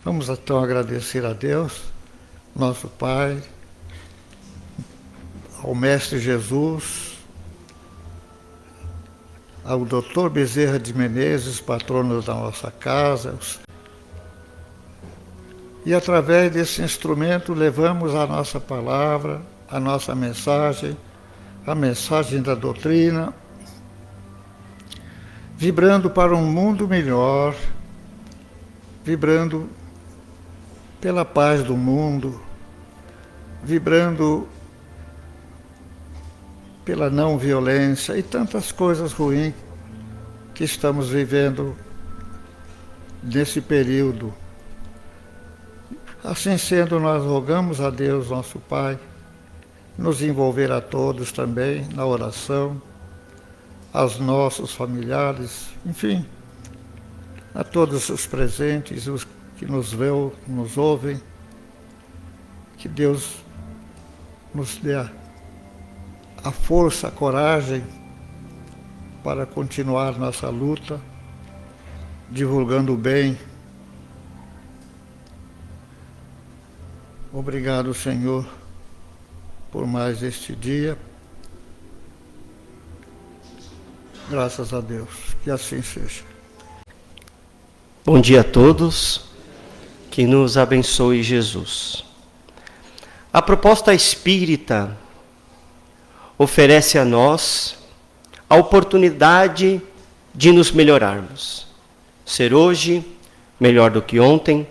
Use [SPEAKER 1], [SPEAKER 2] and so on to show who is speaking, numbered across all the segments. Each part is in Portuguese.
[SPEAKER 1] Vamos então agradecer a Deus, nosso Pai, ao Mestre Jesus, ao Dr. Bezerra de Menezes, patrono da nossa casa. E através desse instrumento levamos a nossa palavra, a nossa mensagem, a mensagem da doutrina, vibrando para um mundo melhor, vibrando pela paz do mundo, vibrando pela não violência e tantas coisas ruins que estamos vivendo nesse período. Assim sendo, nós rogamos a Deus, nosso Pai, nos envolver a todos também na oração, aos nossos familiares, enfim, a todos os presentes, os que nos veem, nos ouvem, que Deus nos dê a força, a coragem para continuar nossa luta, divulgando o bem. Obrigado, Senhor, por mais este dia. Graças a Deus, que assim seja.
[SPEAKER 2] Bom dia a todos, que nos abençoe Jesus. A proposta espírita oferece a nós a oportunidade de nos melhorarmos. Ser hoje melhor do que ontem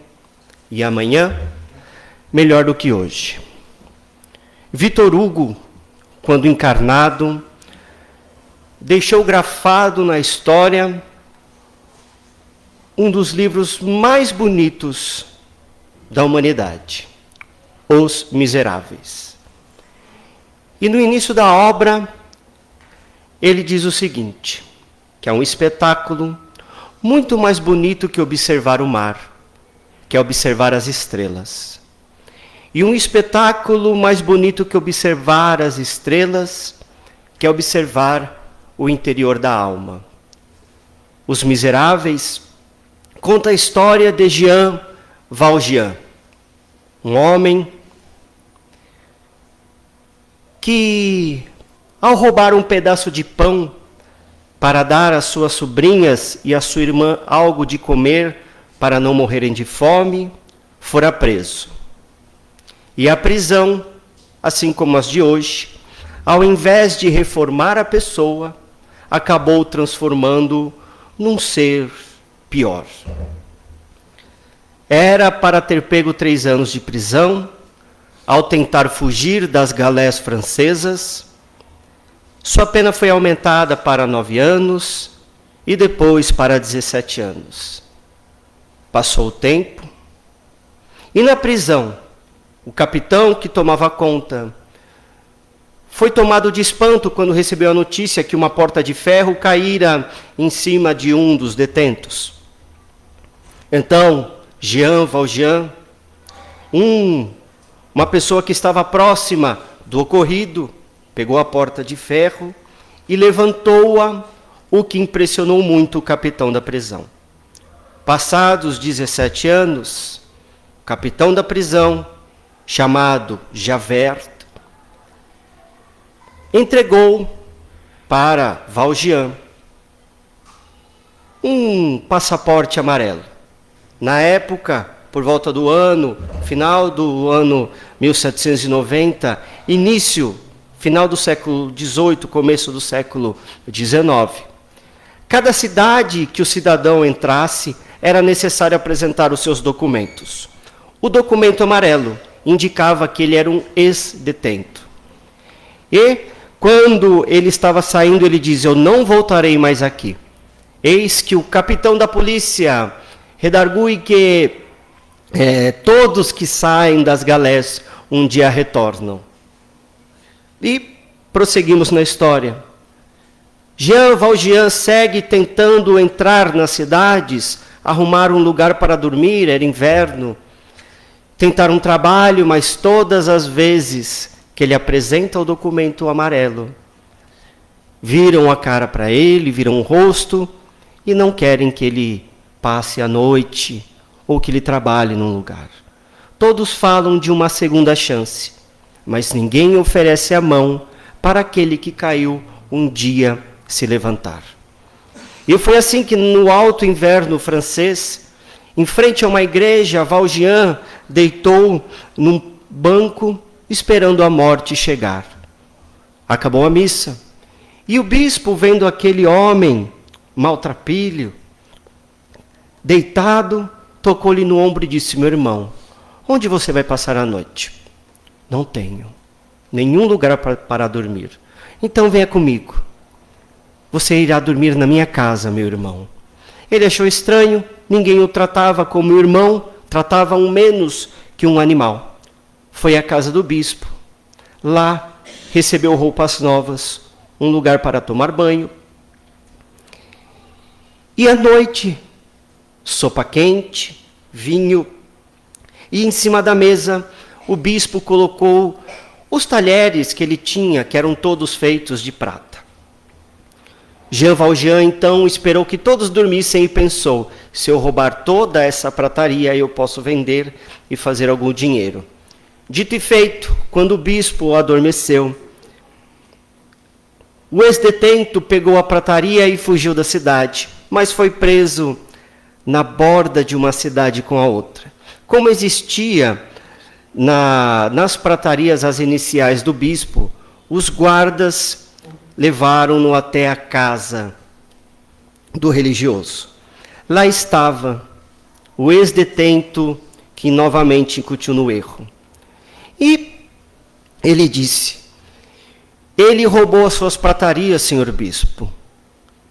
[SPEAKER 2] e amanhã melhor do que hoje. Victor Hugo, quando encarnado, deixou grafado na história um dos livros mais bonitos da humanidade, Os Miseráveis. E no início da obra, ele diz o seguinte, que é um espetáculo muito mais bonito que observar o mar, que é observar as estrelas. E um espetáculo mais bonito que observar as estrelas, que é observar o interior da alma. Os Miseráveis conta a história de Jean Valjean, um homem que, ao roubar um pedaço de pão para dar às suas sobrinhas e à sua irmã algo de comer para não morrerem de fome, fora preso. E a prisão, assim como as de hoje, ao invés de reformar a pessoa, acabou transformando num ser pior. Era para ter pego 3 anos de prisão, ao tentar fugir das galés francesas. Sua pena foi aumentada para 9 anos e depois para 17 anos. Passou o tempo e na prisão, o capitão que tomava conta foi tomado de espanto quando recebeu a notícia que uma porta de ferro caíra em cima de um dos detentos. Então, Jean Valjean, uma pessoa que estava próxima do ocorrido, pegou a porta de ferro e levantou-a, o que impressionou muito o capitão da prisão. Passados 17 anos, o capitão da prisão, chamado Javert, entregou para Valjean um passaporte amarelo. Na época, por volta do final do ano 1790, final do século XVIII, começo do século XIX. Cada cidade que o cidadão entrasse, era necessário apresentar os seus documentos. O documento amarelo indicava que ele era um ex-detento. E, quando ele estava saindo, ele diz, eu não voltarei mais aqui. Eis que o capitão da polícia redargui que todos que saem das galés um dia retornam. E prosseguimos na história. Jean Valjean segue tentando entrar nas cidades, arrumar um lugar para dormir, era inverno, tentar um trabalho, mas todas as vezes que ele apresenta o documento amarelo, viram a cara para ele, viram o rosto e não querem que ele passe a noite ou que lhe trabalhe num lugar. Todos falam de uma segunda chance, mas ninguém oferece a mão para aquele que caiu um dia se levantar. E foi assim que no alto inverno francês, em frente a uma igreja, Valjean deitou num banco esperando a morte chegar. Acabou a missa. E o bispo, vendo aquele homem maltrapilho, deitado, tocou-lhe no ombro e disse: meu irmão, onde você vai passar a noite? Não tenho nenhum lugar para dormir. Então venha comigo. Você irá dormir na minha casa, meu irmão. Ele achou estranho, ninguém o tratava como irmão, tratava-o menos que um animal. Foi à casa do bispo. Lá recebeu roupas novas, um lugar para tomar banho. E à noite, sopa quente, vinho. E em cima da mesa, o bispo colocou os talheres que ele tinha, que eram todos feitos de prata. Jean Valjean, então, esperou que todos dormissem e pensou: se eu roubar toda essa prataria, eu posso vender e fazer algum dinheiro. Dito e feito, quando o bispo adormeceu, o ex-detento pegou a prataria e fugiu da cidade, mas foi preso na borda de uma cidade com a outra. Como existia nas pratarias as iniciais do bispo, os guardas levaram-no até a casa do religioso. Lá estava o ex-detento que novamente incutiu no erro. E ele disse: ele roubou as suas pratarias, senhor bispo.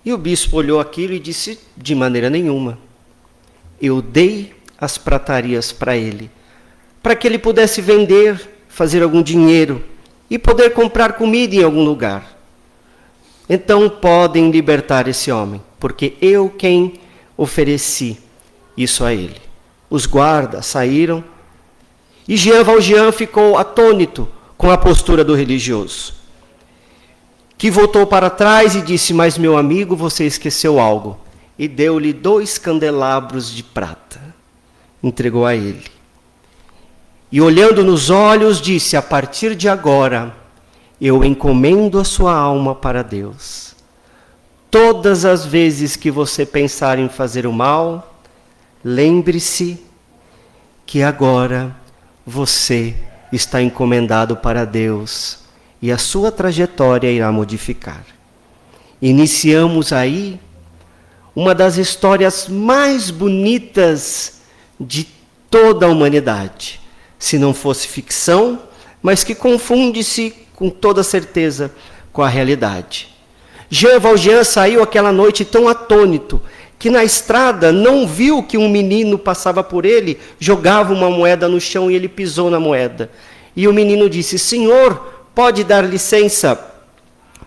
[SPEAKER 2] E o bispo olhou aquilo e disse: de maneira nenhuma. Eu dei as pratarias para ele, para que ele pudesse vender, fazer algum dinheiro e poder comprar comida em algum lugar. Então podem libertar esse homem, porque eu quem ofereci isso a ele. Os guardas saíram e Jean Valjean ficou atônito com a postura do religioso, que voltou para trás e disse: mas meu amigo, você esqueceu algo. E deu-lhe 2 candelabros de prata. Entregou a ele. E olhando nos olhos, disse: a partir de agora, eu encomendo a sua alma para Deus. Todas as vezes que você pensar em fazer o mal, lembre-se que agora você está encomendado para Deus e a sua trajetória irá modificar. Iniciamos aí uma das histórias mais bonitas de toda a humanidade, se não fosse ficção, mas que confunde-se com toda certeza com a realidade. Jean Valjean saiu aquela noite tão atônito que na estrada não viu que um menino passava por ele, jogava uma moeda no chão e ele pisou na moeda. E o menino disse: senhor, pode dar licença?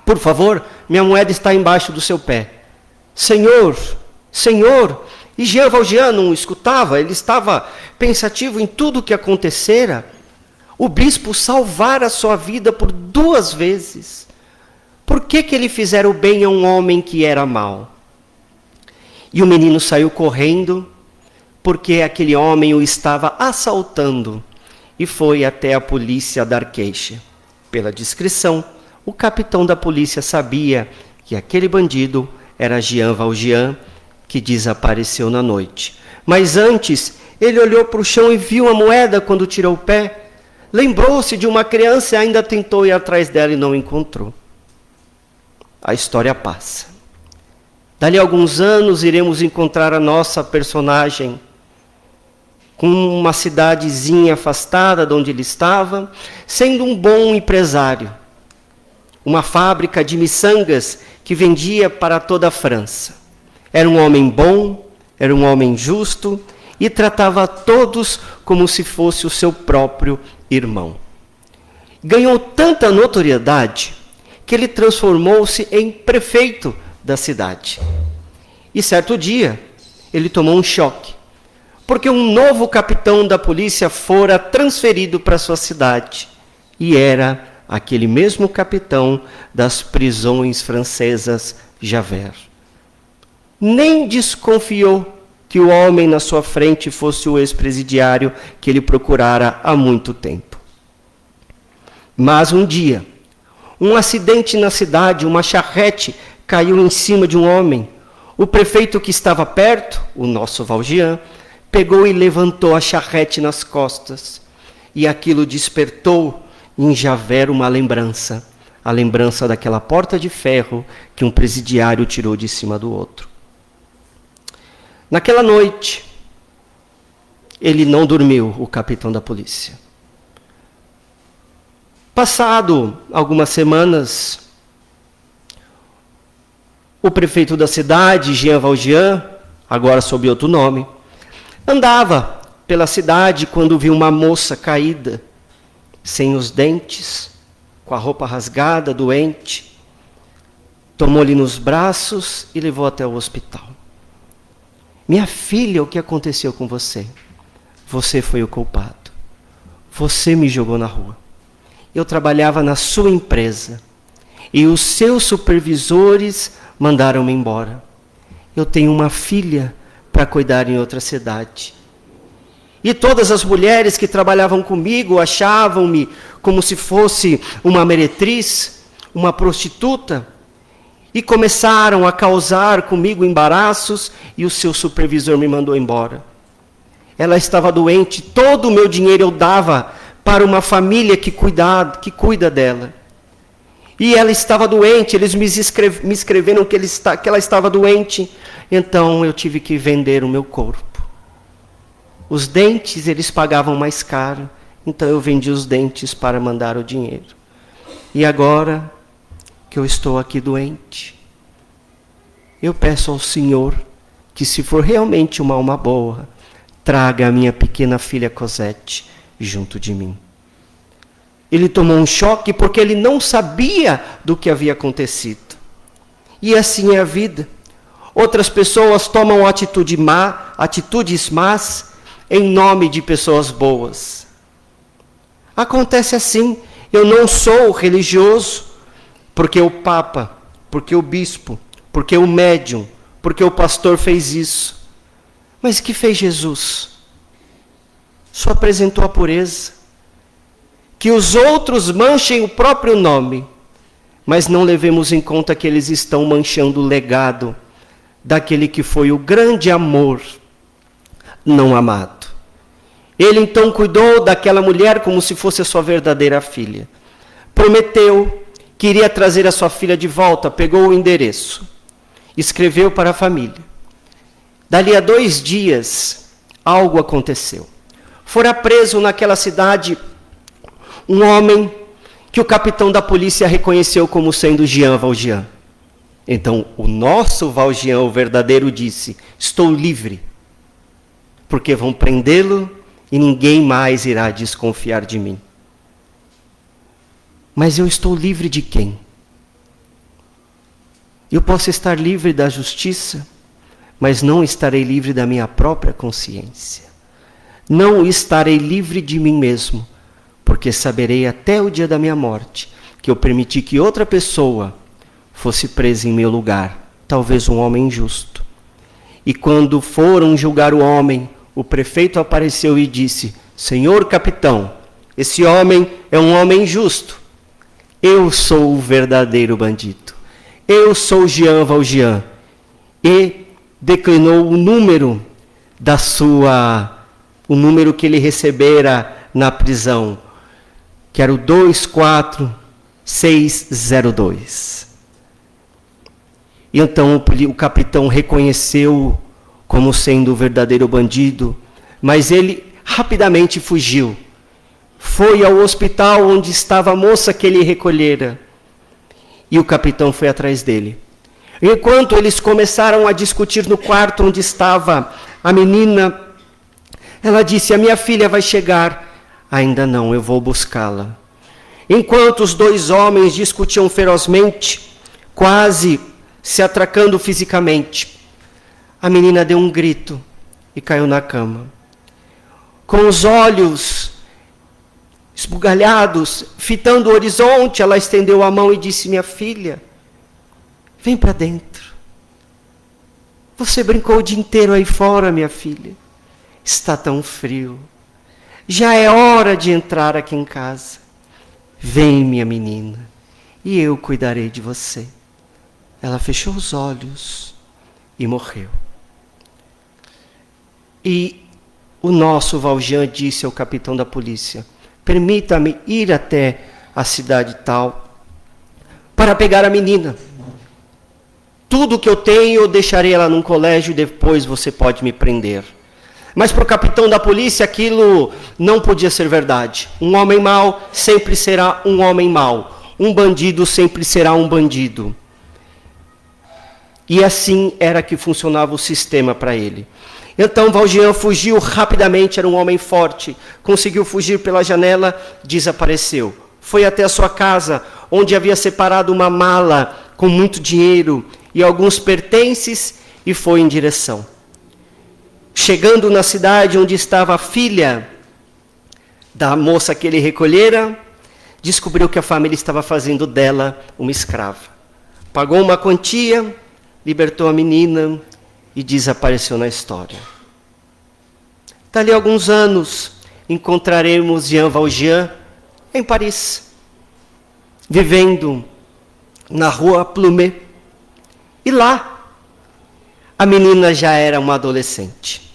[SPEAKER 2] Por favor, minha moeda está embaixo do seu pé. Senhor, senhor. E Jean Valjean não escutava, ele estava pensativo em tudo o que acontecera. O bispo salvara a sua vida por 2 vezes. Por que ele fizera o bem a um homem que era mau? E o menino saiu correndo, porque aquele homem o estava assaltando, e foi até a polícia dar queixa. Pela descrição, o capitão da polícia sabia que aquele bandido era Jean Valjean, que desapareceu na noite. Mas antes, ele olhou para o chão e viu a moeda quando tirou o pé. Lembrou-se de uma criança e ainda tentou ir atrás dela e não encontrou. A história passa. Dali a alguns anos iremos encontrar a nossa personagem com uma cidadezinha afastada de onde ele estava, sendo um bom empresário. Uma fábrica de miçangas que vendia para toda a França. Era um homem bom, era um homem justo e tratava a todos como se fosse o seu próprio irmão. Ganhou tanta notoriedade que ele transformou-se em prefeito da cidade. E certo dia, ele tomou um choque, porque um novo capitão da polícia fora transferido para sua cidade. E era aquele mesmo capitão das prisões francesas, Javert. Nem desconfiou que o homem na sua frente fosse o ex-presidiário que ele procurara há muito tempo. Mas um dia, um acidente na cidade, uma charrete caiu em cima de um homem. O prefeito que estava perto, o nosso Valjean, pegou e levantou a charrete nas costas. E aquilo despertou em Javert uma lembrança. A lembrança daquela porta de ferro que um presidiário tirou de cima do outro. Naquela noite, ele não dormiu, o capitão da polícia. Passado algumas semanas, o prefeito da cidade, Jean Valjean, agora sob outro nome, andava pela cidade quando viu uma moça caída, sem os dentes, com a roupa rasgada, doente. Tomou-lhe nos braços e levou até o hospital. Minha filha, o que aconteceu com você? Você foi o culpado. Você me jogou na rua. Eu trabalhava na sua empresa e os seus supervisores mandaram-me embora. Eu tenho uma filha para cuidar em outra cidade. E todas as mulheres que trabalhavam comigo achavam-me como se fosse uma meretriz, uma prostituta, e começaram a causar comigo embaraços, e o seu supervisor me mandou embora. Ela estava doente, todo o meu dinheiro eu dava para uma família que cuida dela. E ela estava doente, eles me escreveram que ela estava doente, então eu tive que vender o meu corpo. Os dentes eles pagavam mais caro, então eu vendi os dentes para mandar o dinheiro. E agora que eu estou aqui doente, eu peço ao Senhor que, se for realmente uma alma boa, traga a minha pequena filha Cosette junto de mim. Ele tomou um choque porque ele não sabia do que havia acontecido. E assim é a vida. Outras pessoas tomam atitudes más, em nome de pessoas boas. Acontece assim. Eu não sou religioso porque o Papa, porque o bispo, porque o médium, porque o pastor fez isso. Mas o que fez Jesus? Só apresentou a pureza. Que os outros manchem o próprio nome, mas não levemos em conta que eles estão manchando o legado daquele que foi o grande amor não amado. Ele então cuidou daquela mulher como se fosse a sua verdadeira filha. Prometeu que iria trazer a sua filha de volta, pegou o endereço, escreveu para a família. Dali a 2 dias, algo aconteceu. Fora preso naquela cidade um homem que o capitão da polícia reconheceu como sendo Jean Valjean. Então, o nosso Valjean, o verdadeiro, disse: estou livre, porque vão prendê-lo e ninguém mais irá desconfiar de mim. Mas eu estou livre de quem? Eu posso estar livre da justiça, mas não estarei livre da minha própria consciência. Não estarei livre de mim mesmo, porque saberei até o dia da minha morte que eu permiti que outra pessoa fosse presa em meu lugar, talvez um homem injusto. E quando foram julgar o homem, o prefeito apareceu e disse: Senhor capitão, esse homem é um homem justo. Eu sou o verdadeiro bandido. Eu sou Jean Valjean. E declinou o número o número que ele recebera na prisão, que era o 24602. E então o capitão reconheceu como sendo o verdadeiro bandido, mas ele rapidamente fugiu. Foi ao hospital onde estava a moça que ele recolhera. E o capitão foi atrás dele. Enquanto eles começaram a discutir no quarto onde estava a menina, ela disse: a minha filha vai chegar. Ainda não, eu vou buscá-la. Enquanto os 2 homens discutiam ferozmente, quase se atracando fisicamente, a menina deu um grito e caiu na cama. Com os olhos esbugalhados, fitando o horizonte, ela estendeu a mão e disse: minha filha, vem para dentro. Você brincou o dia inteiro aí fora, minha filha. Está tão frio. Já é hora de entrar aqui em casa. Vem, minha menina, e eu cuidarei de você. Ela fechou os olhos e morreu. E o nosso Valjean disse ao capitão da polícia: permita-me ir até a cidade tal para pegar a menina. Tudo que eu tenho eu deixarei ela num colégio e depois você pode me prender. Mas para o capitão da polícia aquilo não podia ser verdade. Um homem mau sempre será um homem mau. Um bandido sempre será um bandido. E assim era que funcionava o sistema para ele. Então Valjean fugiu rapidamente, era um homem forte. Conseguiu fugir pela janela, desapareceu. Foi até a sua casa, onde havia separado uma mala com muito dinheiro e alguns pertences, e foi em direção. Chegando na cidade onde estava a filha da moça que ele recolhera, descobriu que a família estava fazendo dela uma escrava. Pagou uma quantia, libertou a menina e desapareceu na história. Dali a alguns anos, encontraremos Jean Valjean em Paris, vivendo na rua Plumet. E lá, a menina já era uma adolescente.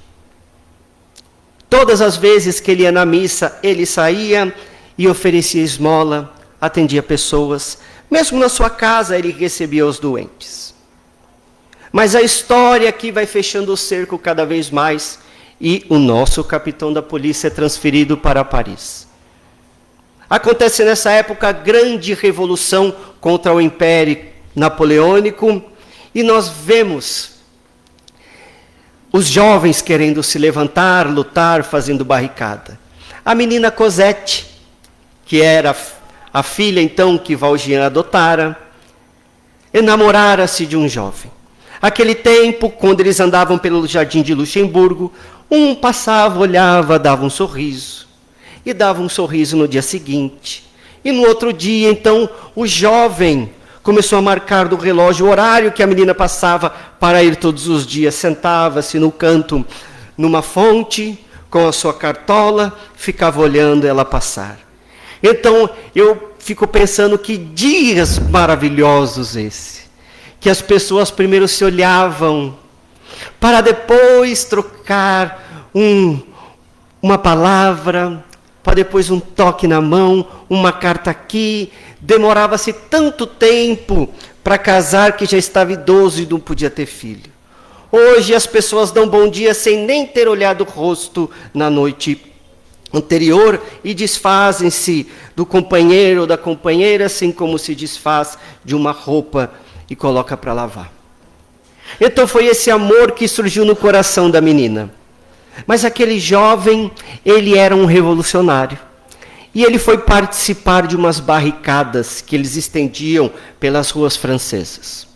[SPEAKER 2] Todas as vezes que ele ia na missa, ele saía e oferecia esmola, atendia pessoas. Mesmo na sua casa, ele recebia os doentes. Mas a história aqui vai fechando o cerco cada vez mais e o nosso capitão da polícia é transferido para Paris. Acontece nessa época a grande revolução contra o Império Napoleônico e nós vemos os jovens querendo se levantar, lutar, fazendo barricada. A menina Cosette, que era a filha então que Valjean adotara, enamorara-se de um jovem. Aquele tempo, quando eles andavam pelo jardim de Luxemburgo, um passava, olhava, dava um sorriso. E dava um sorriso no dia seguinte. E no outro dia, então, o jovem começou a marcar do relógio o horário que a menina passava para ir todos os dias. Sentava-se no canto, numa fonte, com a sua cartola, ficava olhando ela passar. Então, eu fico pensando que dias maravilhosos esse. Que as pessoas primeiro se olhavam, para depois trocar uma palavra, para depois um toque na mão, uma carta aqui. Demorava-se tanto tempo para casar que já estava idoso e não podia ter filho. Hoje as pessoas dão bom dia sem nem ter olhado o rosto na noite anterior e desfazem-se do companheiro ou da companheira, assim como se desfaz de uma roupa e coloca para lavar. Então foi esse amor que surgiu no coração da menina. Mas aquele jovem, ele era um revolucionário. E ele foi participar de umas barricadas que eles estendiam pelas ruas francesas.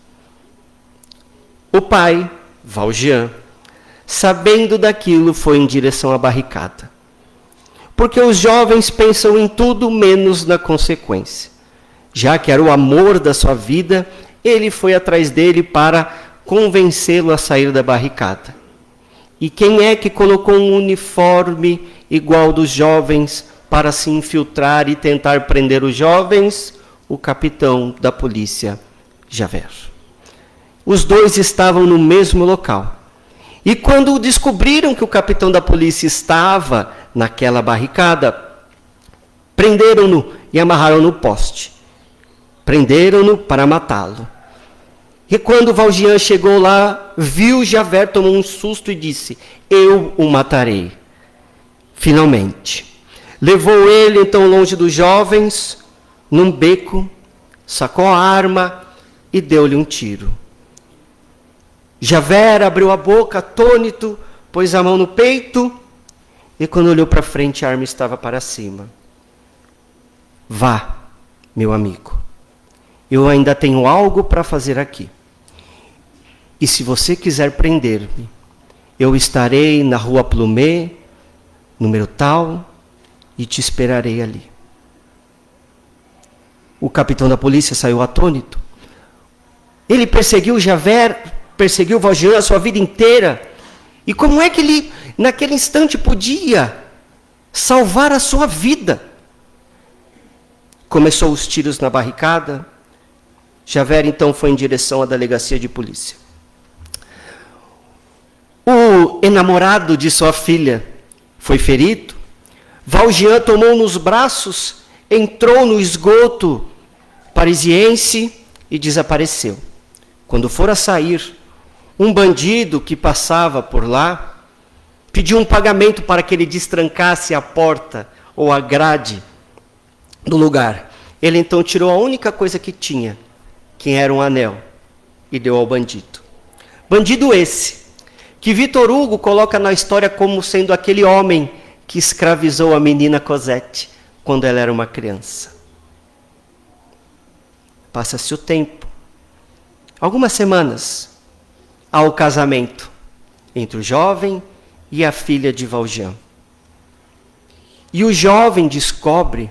[SPEAKER 2] O pai, Valjean, sabendo daquilo, foi em direção à barricada. Porque os jovens pensam em tudo menos na consequência. Já que era o amor da sua vida, ele foi atrás dele para convencê-lo a sair da barricada. E quem é que colocou um uniforme igual dos jovens para se infiltrar e tentar prender os jovens? O capitão da polícia, Javert. Os dois estavam no mesmo local. E quando descobriram que o capitão da polícia estava naquela barricada, prenderam-no e amarraram no poste. Prenderam-no para matá-lo. E quando Valjean chegou lá, viu Javert, tomou um susto e disse: eu o matarei. Finalmente. Levou ele então longe dos jovens, num beco, sacou a arma e deu-lhe um tiro. Javert abriu a boca, atônito, pôs a mão no peito e quando olhou para frente a arma estava para cima. Vá, meu amigo. Eu ainda tenho algo para fazer aqui. E se você quiser prender-me, eu estarei na rua Plumet, número tal, e te esperarei ali. O capitão da polícia saiu atônito. Ele perseguiu Javert perseguiu Valjean a sua vida inteira. E como é que ele, naquele instante, podia salvar a sua vida? Começou os tiros na barricada. Javert, então, foi em direção à delegacia de polícia. O enamorado de sua filha foi ferido. Valjean tomou nos braços, entrou no esgoto parisiense e desapareceu. Quando for a sair, um bandido que passava por lá pediu um pagamento para que ele destrancasse a porta ou a grade do lugar. Ele então tirou a única coisa que tinha, que era um anel, e deu ao bandido. Bandido esse, que Victor Hugo coloca na história como sendo aquele homem que escravizou a menina Cosette quando ela era uma criança. Passa-se o tempo. Algumas semanas, há o casamento entre o jovem e a filha de Valjean. E o jovem descobre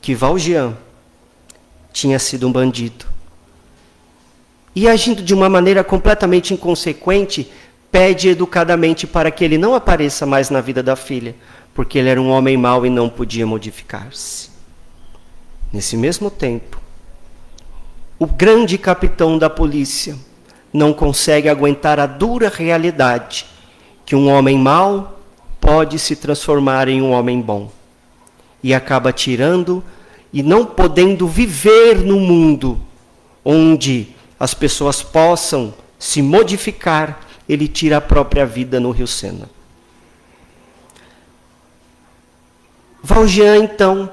[SPEAKER 2] que Valjean tinha sido um bandido. E agindo de uma maneira completamente inconsequente, pede educadamente para que ele não apareça mais na vida da filha, porque ele era um homem mau e não podia modificar-se. Nesse mesmo tempo, o grande capitão da polícia não consegue aguentar a dura realidade que um homem mau pode se transformar em um homem bom. E acaba tirando e não podendo viver no mundo onde as pessoas possam se modificar, ele tira a própria vida no Rio Sena. Valjean, então,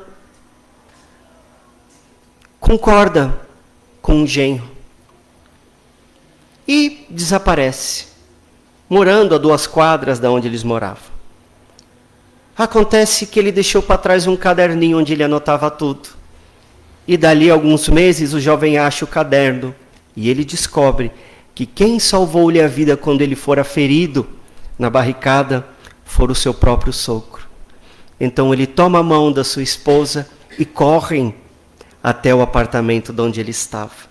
[SPEAKER 2] concorda com o genro e desaparece, morando a 2 quadras da onde eles moravam. Acontece que ele deixou para trás um caderninho onde ele anotava tudo. E dali a alguns meses o jovem acha o caderno e ele descobre que quem salvou-lhe a vida quando ele fora ferido na barricada foi o seu próprio sogro. Então ele toma a mão da sua esposa e correm até o apartamento de onde ele estava.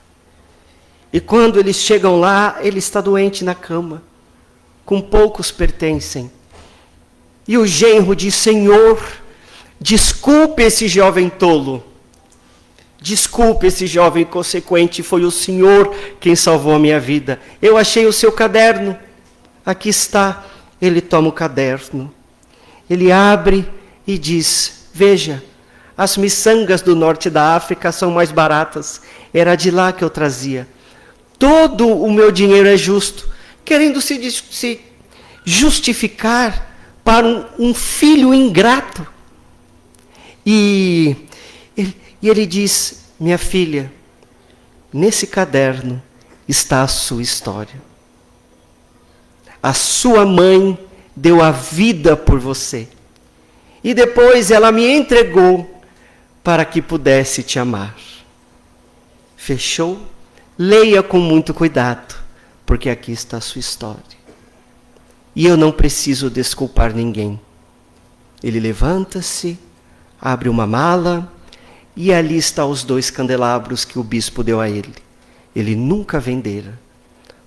[SPEAKER 2] E quando eles chegam lá, ele está doente na cama, com poucos pertencem. E o genro diz: Senhor, desculpe esse jovem tolo. Desculpe esse jovem inconsequente, foi o Senhor quem salvou a minha vida. Eu achei o seu caderno. Aqui está. Ele toma o caderno. Ele abre e diz: veja, as miçangas do norte da África são mais baratas. Era de lá que eu trazia. Todo o meu dinheiro é justo. Querendo se justificar para um filho ingrato. E ele diz: minha filha, nesse caderno está a sua história. A sua mãe deu a vida por você. E depois ela me entregou para que pudesse te amar. Fechou? Leia com muito cuidado, porque aqui está a sua história. E eu não preciso desculpar ninguém. Ele levanta-se, abre uma mala, e ali estão os 2 candelabros que o bispo deu a ele. Ele nunca vendera.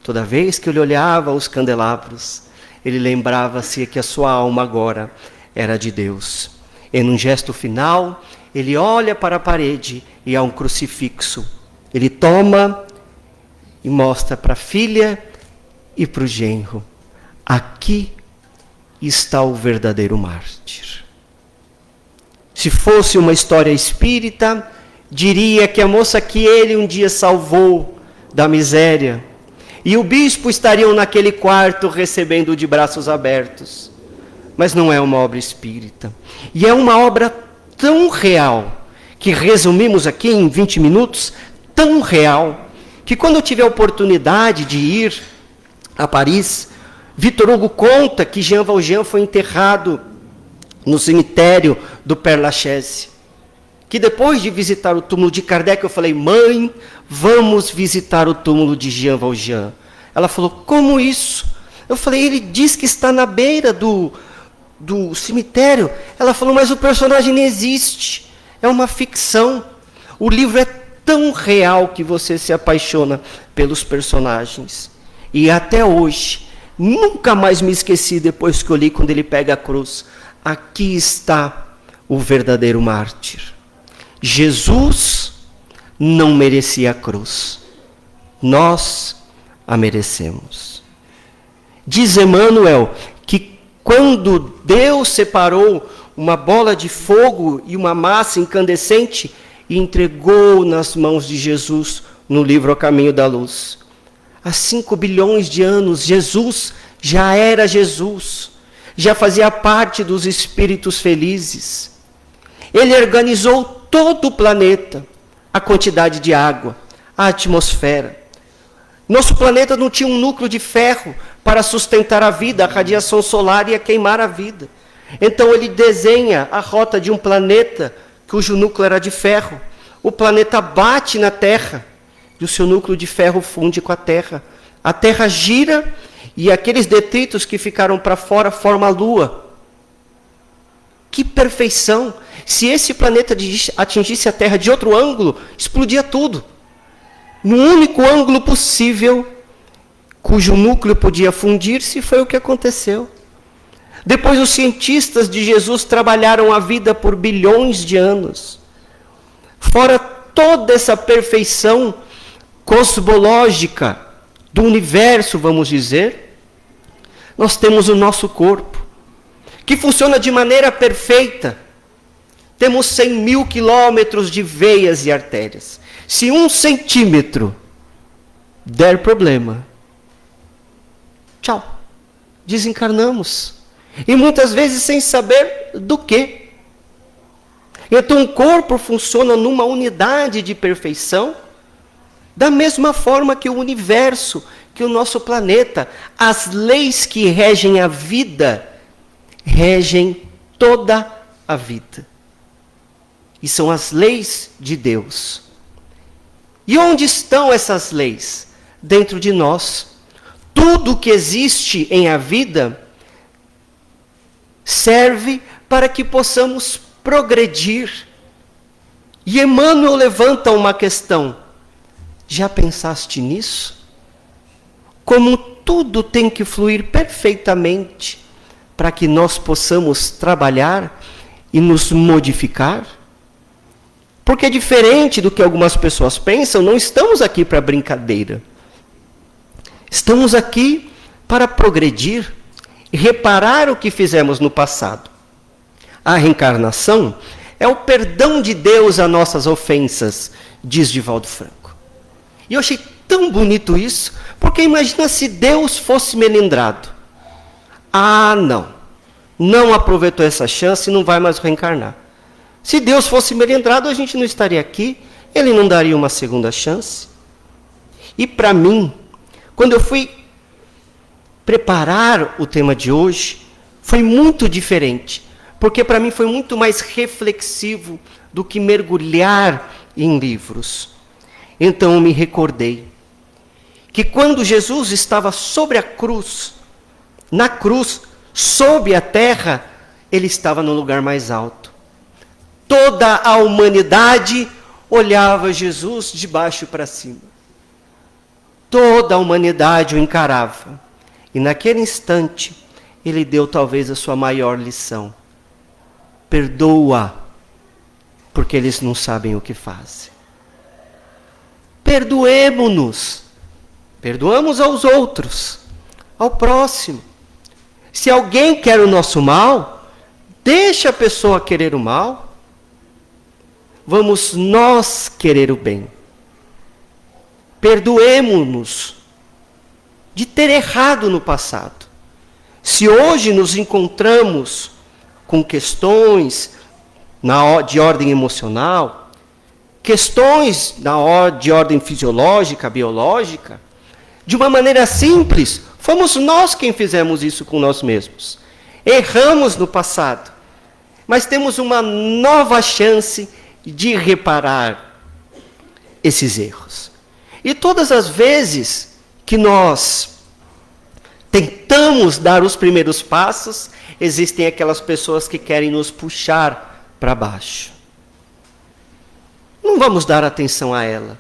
[SPEAKER 2] Toda vez que ele olhava os candelabros, ele lembrava-se que a sua alma agora era de Deus. E num gesto final, ele olha para a parede e há um crucifixo. Ele toma e mostra para a filha e para o genro: aqui está o verdadeiro mártir. Se fosse uma história espírita, diria que a moça que ele um dia salvou da miséria e o bispo estariam naquele quarto recebendo de braços abertos. Mas não é uma obra espírita. E é uma obra tão real, que resumimos aqui em 20 minutos, tão real, que quando eu tive a oportunidade de ir a Paris, Victor Hugo conta que Jean Valjean foi enterrado no cemitério do Père Lachaise. Que depois de visitar o túmulo de Kardec, eu falei: mãe, vamos visitar o túmulo de Jean Valjean. Ela falou: como isso? Eu falei: ele diz que está na beira do cemitério. Ela falou: mas o personagem não existe, é uma ficção. O livro é tão real que você se apaixona pelos personagens. E até hoje, nunca mais me esqueci depois que eu li quando ele pega a cruz. Aqui está o verdadeiro mártir. Jesus não merecia a cruz. Nós a merecemos. Diz Emmanuel que quando Deus separou uma bola de fogo e uma massa incandescente e entregou nas mãos de Jesus no livro A Caminho da Luz. Há 5 bilhões de anos, Jesus já era Jesus, já fazia parte dos espíritos felizes. Ele organizou todo o planeta, a quantidade de água, a atmosfera. Nosso planeta não tinha um núcleo de ferro para sustentar a vida, a radiação solar ia queimar a vida. Então ele desenha a rota de um planeta cujo núcleo era de ferro. O planeta bate na Terra e o seu núcleo de ferro funde com a Terra. A Terra gira e aqueles detritos que ficaram para fora formam a Lua. Que perfeição! Se esse planeta atingisse a Terra de outro ângulo, explodia tudo. No único ângulo possível, cujo núcleo podia fundir-se, foi o que aconteceu. Depois os cientistas de Jesus trabalharam a vida por bilhões de anos. Fora toda essa perfeição cosmológica do universo, vamos dizer, nós temos o nosso corpo, que funciona de maneira perfeita. Temos 100 mil quilômetros de veias e artérias. Se 1 centímetro der problema, tchau, desencarnamos. E muitas vezes sem saber do quê. Então o corpo funciona numa unidade de perfeição, da mesma forma que o universo, que o nosso planeta. As leis que regem a vida, regem toda a vida. E são as leis de Deus. E onde estão essas leis? Dentro de nós. Tudo que existe em a vida serve para que possamos progredir. E Emmanuel levanta uma questão. Já pensaste nisso? Como tudo tem que fluir perfeitamente para que nós possamos trabalhar e nos modificar? Porque diferente do que algumas pessoas pensam, não estamos aqui para brincadeira. Estamos aqui para progredir e reparar o que fizemos no passado. A reencarnação é o perdão de Deus às nossas ofensas, diz Divaldo Franco. E eu achei tão bonito isso, porque imagina se Deus fosse melindrado. Ah, não aproveitou essa chance e não vai mais reencarnar. Se Deus fosse melindrado, a gente não estaria aqui, ele não daria uma segunda chance. E para mim, quando eu fui preparar o tema de hoje, foi muito diferente, porque para mim foi muito mais reflexivo do que mergulhar em livros. Então eu me recordei que quando Jesus estava sobre a cruz, na cruz, sob a terra, ele estava no lugar mais alto. Toda a humanidade olhava Jesus de baixo para cima. Toda a humanidade o encarava. E naquele instante, ele deu talvez a sua maior lição. Perdoa, porque eles não sabem o que fazem. Perdoemo-nos. Perdoamos aos outros, ao próximo. Se alguém quer o nosso mal, deixa a pessoa querer o mal. Vamos nós querer o bem. Perdoemo-nos de ter errado no passado. Se hoje nos encontramos com questões de ordem emocional, questões de ordem fisiológica, biológica, de uma maneira simples, fomos nós quem fizemos isso com nós mesmos. Erramos no passado, mas temos uma nova chance de reparar esses erros. E todas as vezes que nós tentamos dar os primeiros passos, existem aquelas pessoas que querem nos puxar para baixo. Não vamos dar atenção a ela.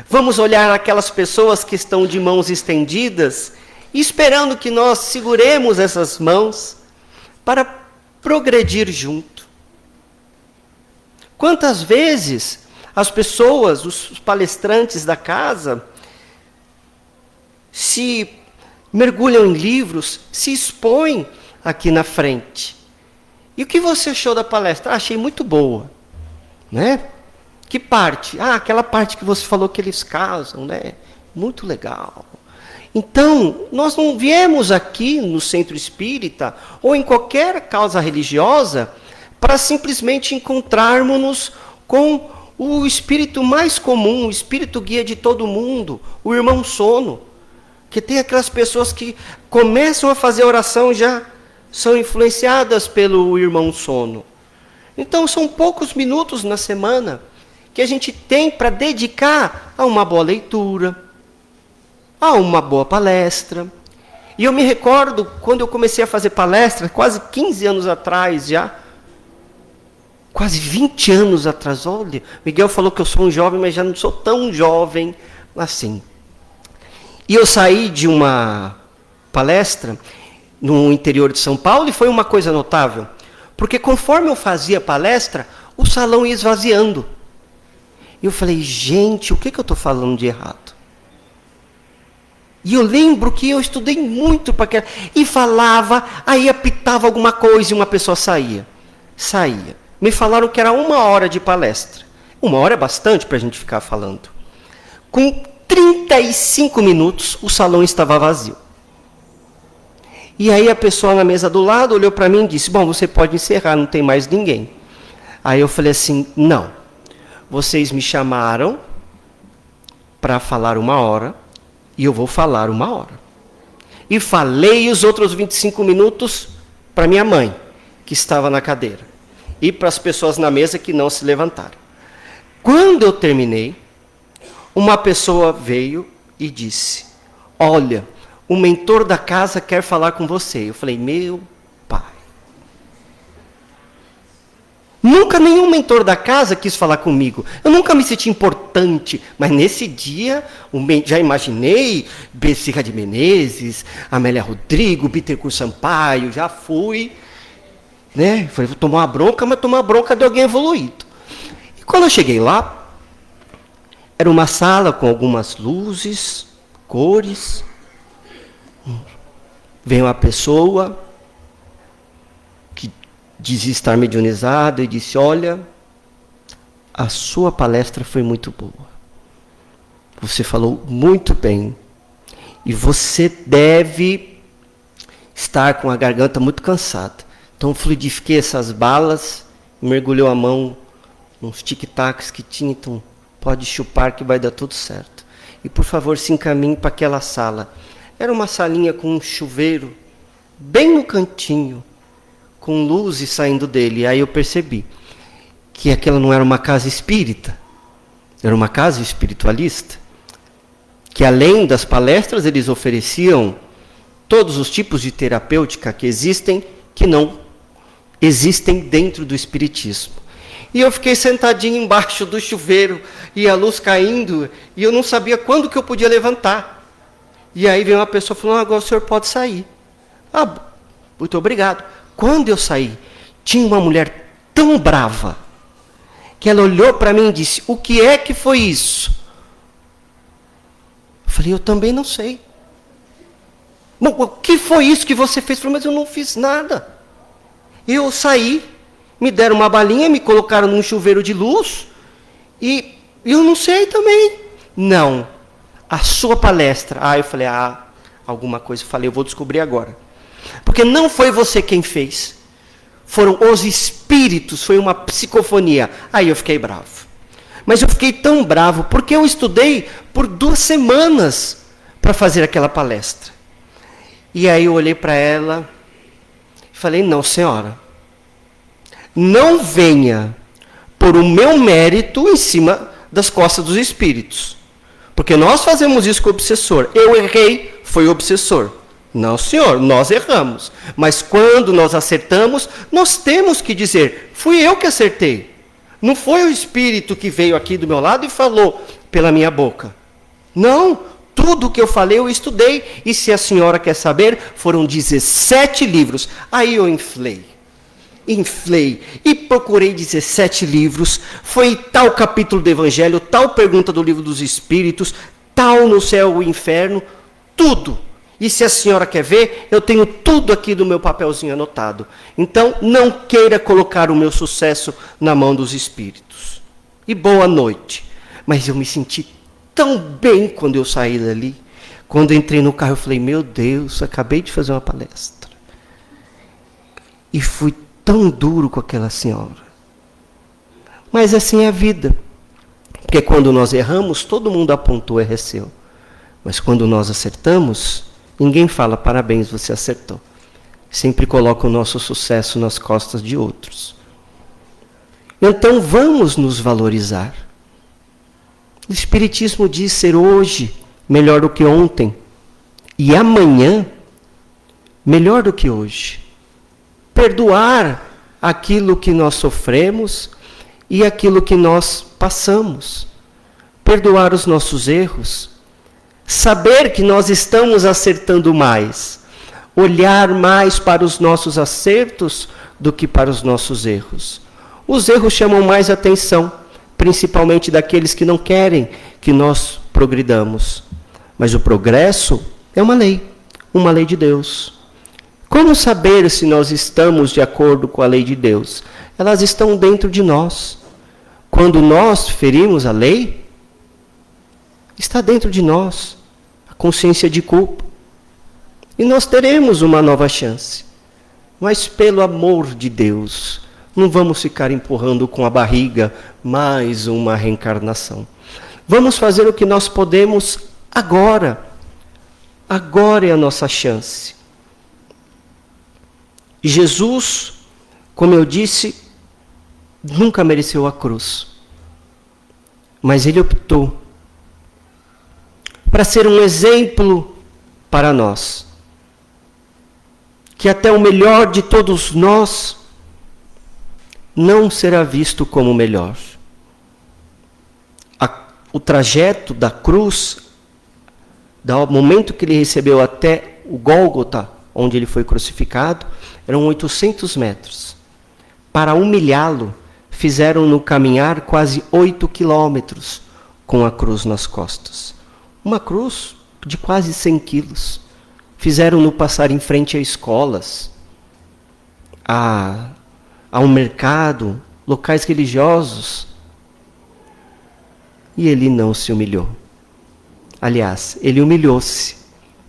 [SPEAKER 2] Vamos olhar aquelas pessoas que estão de mãos estendidas, esperando que nós seguremos essas mãos para progredir junto. Quantas vezes as pessoas, os palestrantes da casa, se mergulham em livros, se expõem aqui na frente. E o que você achou da palestra? Achei muito boa, né? Que parte? Aquela parte que você falou que eles casam, né? Muito legal. Então, nós não viemos aqui no centro espírita, ou em qualquer causa religiosa, para simplesmente encontrarmos-nos com o espírito mais comum, o espírito guia de todo mundo, o irmão sono. Que tem aquelas pessoas que começam a fazer oração já são influenciadas pelo irmão sono. Então, são poucos minutos na semana que a gente tem para dedicar a uma boa leitura, a uma boa palestra. E eu me recordo, quando eu comecei a fazer palestra, quase 15 anos atrás já, quase 20 anos atrás, olha, Miguel falou que eu sou um jovem, mas já não sou tão jovem assim. E eu saí de uma palestra no interior de São Paulo, e foi uma coisa notável, porque conforme eu fazia palestra, o salão ia esvaziando. E eu falei, gente, o que eu estou falando de errado? E eu lembro que eu estudei muito para aquela... E falava, aí apitava alguma coisa e uma pessoa saía. Me falaram que era 1 hora de palestra. 1 hora é bastante para a gente ficar falando. Com 35 minutos, o salão estava vazio. E aí a pessoa na mesa do lado olhou para mim e disse, bom, você pode encerrar, não tem mais ninguém. Aí eu falei assim, não. Vocês me chamaram para falar 1 hora, e eu vou falar 1 hora. E falei os outros 25 minutos para minha mãe, que estava na cadeira, e para as pessoas na mesa que não se levantaram. Quando eu terminei, uma pessoa veio e disse, olha, o mentor da casa quer falar com você. Eu falei, meu pai. Nunca nenhum mentor da casa quis falar comigo. Eu nunca me senti importante. Mas nesse dia, já imaginei Bezerra de Menezes, Amélia Rodrigo, Bittencourt Sampaio, já fui. Né? Falei, vou tomar uma bronca, mas tomar uma bronca de alguém evoluído. E quando eu cheguei lá, era uma sala com algumas luzes, cores. Veio uma pessoa que dizia estar mediunizada e disse, olha, a sua palestra foi muito boa. Você falou muito bem. E você deve estar com a garganta muito cansada. Então fluidifiquei essas balas, mergulhou a mão nos tic-tacs que tinha, então pode chupar que vai dar tudo certo. E por favor se encaminhe para aquela sala. Era uma salinha com um chuveiro, bem no cantinho, com luzes saindo dele. E aí eu percebi que aquela não era uma casa espírita, era uma casa espiritualista. Que além das palestras, eles ofereciam todos os tipos de terapêutica que existem, que não existem dentro do espiritismo. E eu fiquei sentadinho embaixo do chuveiro, e a luz caindo, e eu não sabia quando que eu podia levantar. E aí veio uma pessoa falando, agora o senhor pode sair. Muito obrigado. Quando eu saí, tinha uma mulher tão brava, que ela olhou para mim e disse, o que é que foi isso? Eu falei, eu também não sei. Bom, o que foi isso que você fez? Eu falei, mas eu não fiz nada. Eu saí, me deram uma balinha, me colocaram num chuveiro de luz, e eu não sei também. Não. A sua palestra. Eu falei, alguma coisa. Eu falei, eu vou descobrir agora. Porque não foi você quem fez. Foram os espíritos, foi uma psicofonia. Aí eu fiquei bravo. Mas eu fiquei tão bravo porque eu estudei por 2 semanas para fazer aquela palestra. E aí eu olhei para ela e falei, não, senhora, não venha pôr o meu mérito em cima das costas dos espíritos. Porque nós fazemos isso com o obsessor. Eu errei, foi o obsessor. Não, senhor, nós erramos. Mas quando nós acertamos, nós temos que dizer, fui eu que acertei. Não foi o espírito que veio aqui do meu lado e falou pela minha boca. Não, tudo que eu falei eu estudei. E se a senhora quer saber, foram 17 livros. Aí eu inflei e procurei 17 livros. Foi tal capítulo do Evangelho, tal pergunta do Livro dos Espíritos, tal no céu e inferno, tudo. E se a senhora quer ver, eu tenho tudo aqui do meu papelzinho anotado. Então, não queira colocar o meu sucesso na mão dos espíritos. E boa noite. Mas eu me senti tão bem quando eu saí dali. Quando entrei no carro, eu falei, meu Deus, acabei de fazer uma palestra. E fui tão duro com aquela senhora. Mas assim é a vida. Porque quando nós erramos, todo mundo apontou, é seu. Mas quando nós acertamos, ninguém fala, parabéns, você acertou. Sempre coloca o nosso sucesso nas costas de outros. Então vamos nos valorizar. O Espiritismo diz ser hoje melhor do que ontem. E amanhã melhor do que hoje. Perdoar aquilo que nós sofremos e aquilo que nós passamos. Perdoar os nossos erros. Saber que nós estamos acertando mais. Olhar mais para os nossos acertos do que para os nossos erros. Os erros chamam mais atenção, principalmente daqueles que não querem que nós progridamos. Mas o progresso é uma lei de Deus. Como saber se nós estamos de acordo com a lei de Deus? Elas estão dentro de nós. Quando nós ferimos a lei, está dentro de nós a consciência de culpa. E nós teremos uma nova chance. Mas pelo amor de Deus, não vamos ficar empurrando com a barriga mais uma reencarnação. Vamos fazer o que nós podemos agora. Agora é a nossa chance. Jesus, como eu disse, nunca mereceu a cruz. Mas ele optou para ser um exemplo para nós. Que até o melhor de todos nós não será visto como o melhor. O trajeto da cruz, do momento que ele recebeu até o Gólgota, onde ele foi crucificado, eram 800 metros. Para humilhá-lo, fizeram-no caminhar quase 8 quilômetros com a cruz nas costas. Uma cruz de quase 100 quilos. Fizeram-no passar em frente a escolas, a um mercado, locais religiosos. E ele não se humilhou. Aliás, ele humilhou-se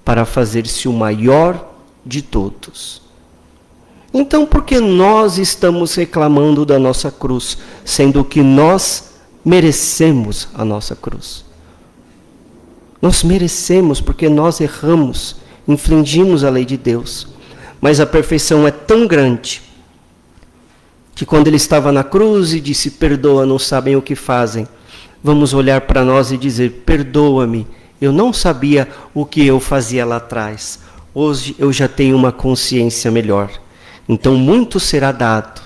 [SPEAKER 2] para fazer-se o maior de todos. Então, por que nós estamos reclamando da nossa cruz, sendo que nós merecemos a nossa cruz? Nós merecemos porque nós erramos, infringimos a lei de Deus. Mas a perfeição é tão grande que quando ele estava na cruz e disse, perdoa, não sabem o que fazem, vamos olhar para nós e dizer, perdoa-me, eu não sabia o que eu fazia lá atrás. Hoje eu já tenho uma consciência melhor. Então muito será dado,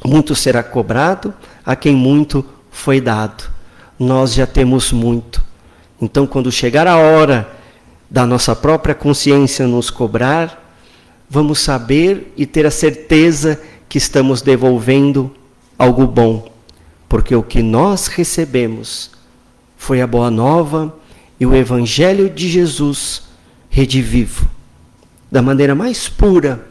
[SPEAKER 2] muito será cobrado a quem muito foi dado. Nós já temos muito. Então quando chegar a hora da nossa própria consciência nos cobrar, vamos saber e ter a certeza que estamos devolvendo algo bom. Porque o que nós recebemos foi a boa nova e o Evangelho de Jesus redivivo, da maneira mais pura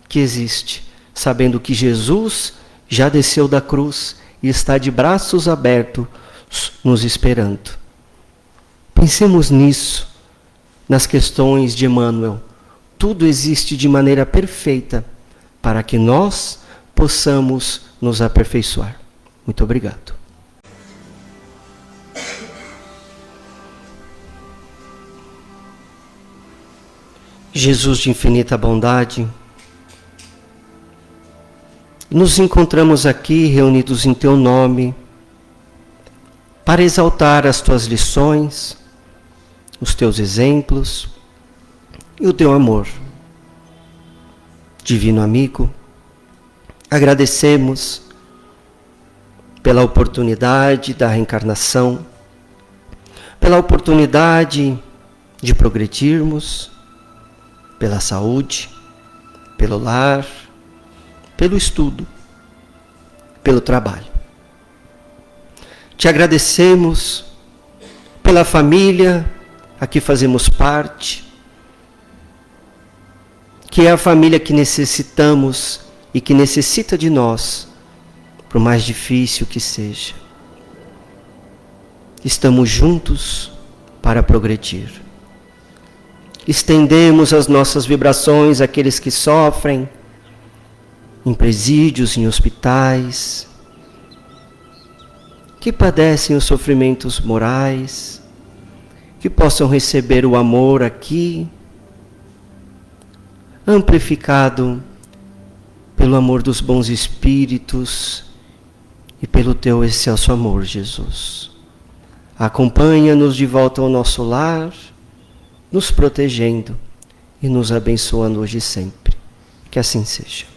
[SPEAKER 2] que existe, sabendo que Jesus já desceu da cruz e está de braços abertos nos esperando. Pensemos nisso, nas questões de Emmanuel. Tudo existe de maneira perfeita para que nós possamos nos aperfeiçoar. Muito obrigado. Jesus de infinita bondade, nos encontramos aqui reunidos em Teu nome para exaltar as Tuas lições, os Teus exemplos e o Teu amor. Divino amigo, agradecemos pela oportunidade da reencarnação, pela oportunidade de progredirmos, pela saúde, pelo lar, pelo estudo, pelo trabalho. Te agradecemos pela família a que fazemos parte, que é a família que necessitamos e que necessita de nós, por mais difícil que seja. Estamos juntos para progredir. Estendemos as nossas vibrações àqueles que sofrem em presídios, em hospitais, que padecem os sofrimentos morais, que possam receber o amor aqui, amplificado pelo amor dos bons espíritos e pelo teu excelso amor, Jesus. Acompanha-nos de volta ao nosso lar, nos protegendo e nos abençoando hoje e sempre. Que assim seja.